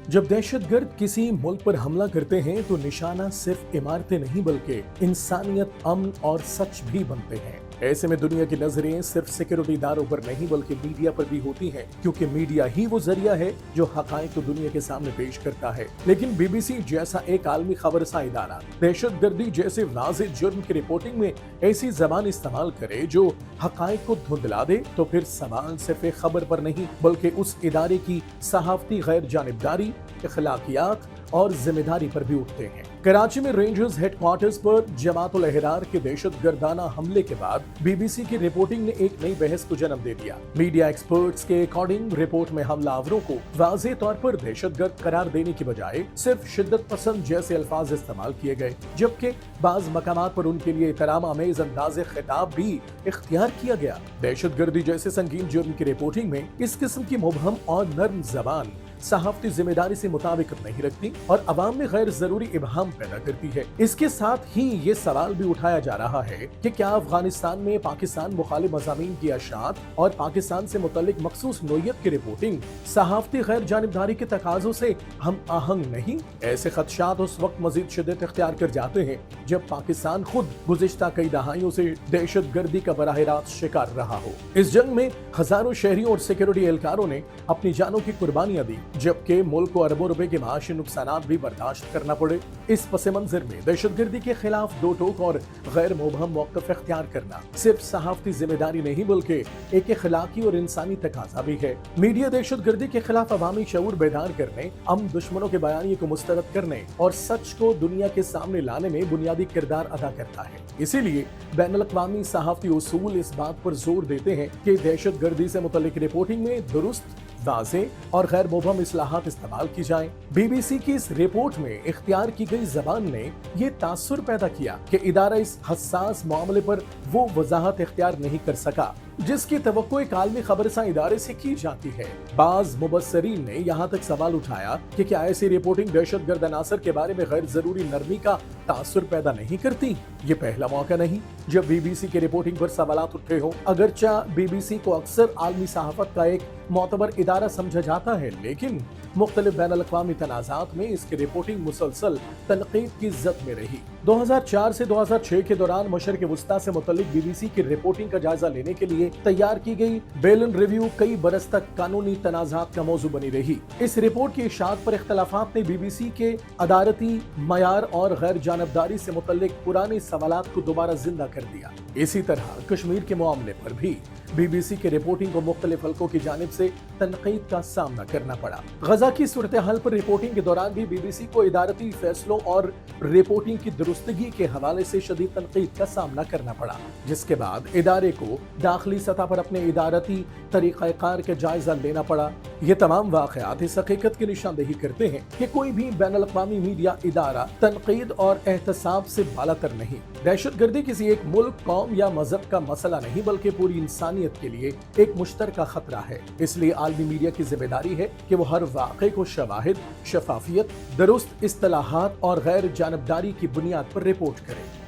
जब दहशतगर्द किसी मुल्क पर हमला करते हैं तो निशाना सिर्फ इमारतें नहीं बल्कि इंसानियत, अमन और सच भी बनते हैं। ऐसे में दुनिया की नजरें सिर्फ सिक्योरिटी इदारों पर नहीं बल्कि मीडिया पर भी होती हैं, क्योंकि मीडिया ही वो जरिया है जो हकायक को दुनिया के सामने पेश करता है। लेकिन बीबीसी जैसा एक आलमी खबरसां इदारा दहशतगर्दी जैसे वाज़ेह जुर्म की रिपोर्टिंग में ऐसी जबान इस्तेमाल करे जो हकायक को धुंधला दे, तो फिर सवाल सिर्फ एक खबर पर नहीं बल्कि उस इदारे की सहाफती गैर जानिबदारी, अखलाकियात और जिम्मेदारी पर भी उठते हैं। कराची में रेंजर्स हेडक्वार्टर्स पर जमातुल अहरार के दहशतगर्दाना हमले के बाद बीबीसी की रिपोर्टिंग ने एक नई बहस को जन्म दे दिया। मीडिया एक्सपर्ट्स के अकॉर्डिंग रिपोर्ट में हमलावरों को वाज़ेह तौर पर दहशतगर्द करार देने की बजाय सिर्फ शिद्दत पसंद जैसे अल्फाज इस्तेमाल किए गए, जबकि बाज मकामात पर उनके लिए एहतराम आमेज अंदाज़े खिताब भी इख्तियार किया गया। दहशतगर्दी जैसे संगीन जुर्म की रिपोर्टिंग में इस किस्म की मुबहम और नर्म जबान सहाफती जिम्मेदारी से मुताबिकत नहीं रखती और अवाम में गैर जरूरी इबहम पैदा करती है। इसके साथ ही ये सवाल भी उठाया जा रहा है कि क्या अफगानिस्तान में पाकिस्तान मुखालिफ मज़ामीन की अशात और पाकिस्तान से मुतल्लिक मखसूस नोयत की रिपोर्टिंग सहाफती गैर जानिबदारी के तकाजों से हम आहंग नहीं? ऐसे खदशात उस वक्त मजीद शिद्दत इख्तियार कर जाते हैं जब पाकिस्तान खुद गुज़िश्ता कई दहाइयों से दहशत गर्दी का बराह रास्त शिकार रहा हो। इस जंग में हजारों शहरियों और सिक्योरिटी एहलकारों ने अपनी जानों की कुर्बानियां दी, जबकि मुल्क को अरबों रुपए के माशी नुकसानात भी बर्दाश्त करना पड़े। इस पस मंजर में दहशतगर्दी के खिलाफ दो टोक और गैर मुबहम मौक़िफ़ इख्तियार करना सिर्फ सहाफती जिम्मेदारी नहीं बल्कि एक अखलाकी और इंसानी तकाजा भी है। मीडिया दहशतगर्दी के खिलाफ अवामी शऊर बेदार करने, हम दुश्मनों के बयानिए को मुस्तरद करने और सच को दुनिया के सामने लाने में बुनियादी किरदार अदा करता है। इसीलिए बैनुल-अक़वामी सहाफती उसूल इस बात पर जोर देते हैं कि दहशतगर्दी से मुतल्लिक रिपोर्टिंग में दुरुस्त, वाज़ेह और गैर मुबहम इस्लाहात इस्तेमाल की जाएं। बीबीसी की इस रिपोर्ट में इख्तियार की गई जबान ने ये तासुर पैदा किया कि इदारा इस हसास मामले पर वो वजाहत इख्तियार नहीं कर सका जिसकी तवक्को एक आलमी खबरसां इदारे से की जाती है। बाज मुबस्सरीन ने यहाँ तक सवाल उठाया कि क्या ऐसी रिपोर्टिंग दहशतगर्द अनासर के बारे में गैर जरूरी नरमी का तासुर पैदा नहीं करती? ये पहला मौका नहीं जब बीबीसी की रिपोर्टिंग पर सवालात उठे हों। अगरचा बीबीसी को अक्सर आलमी सहाफत का एक मोतबर इदारा समझा जाता है, लेकिन मुख्तलिफ बैनुल-अक़वामी तनाज़ात में इसकी रिपोर्टिंग मुसलसल तनक़ीद की इज़्ज़त में रही। 2004 से 2006 के दौरान मशरिक़ वस्ता से मुतल्लिक बीबीसी की रिपोर्टिंग का जायजा लेने के लिए तैयार की गई बेलन रिव्यू कई बरस तक कानूनी तनाज़ात का मौजू बनी रही। इस रिपोर्ट की इशाअत पर इख्तलाफात ने बीबीसी के अदालती मयार और गैर जानबदारी से मुतल्लिक पुराने सवालात को दोबारा जिंदा कर दिया। इसी तरह कश्मीर के मामले पर भी बीबीसी की रिपोर्टिंग को मुख्तलिफ हल्कों की जानिब से तनकीद का सामना करना पड़ा। गजा की सूरत हाल पर रिपोर्टिंग के दौरान भी बीबीसी को इदारती फैसलों और रिपोर्टिंग की दुरुस्तगी के हवाले से शदीद तनकीद का सामना करना पड़ा, जिसके बाद इदारे को दाखिली सतह पर अपने इदारती तरीक़ाकार के जायजा लेना पड़ा। ये तमाम वाक़यात इस हकीकत की निशानदेही करते हैं कि कोई भी बैनुल-अक़वामी मीडिया इदारा तनकीद और एहतसाब से बालातर नहीं। दहशतगर्दी किसी एक मुल्क, कौम या मजहब का मसला नहीं बल्कि पूरी इंसानियत के लिए एक मुश्तरका खतरा है। इसलिए आलमी मीडिया की जिम्मेदारी है कि वो हर वाक़े को शवाहिद, शफाफियत, दुरुस्त इस्तिलाहात और गैर जानबदारी की बुनियाद पर रिपोर्ट करे।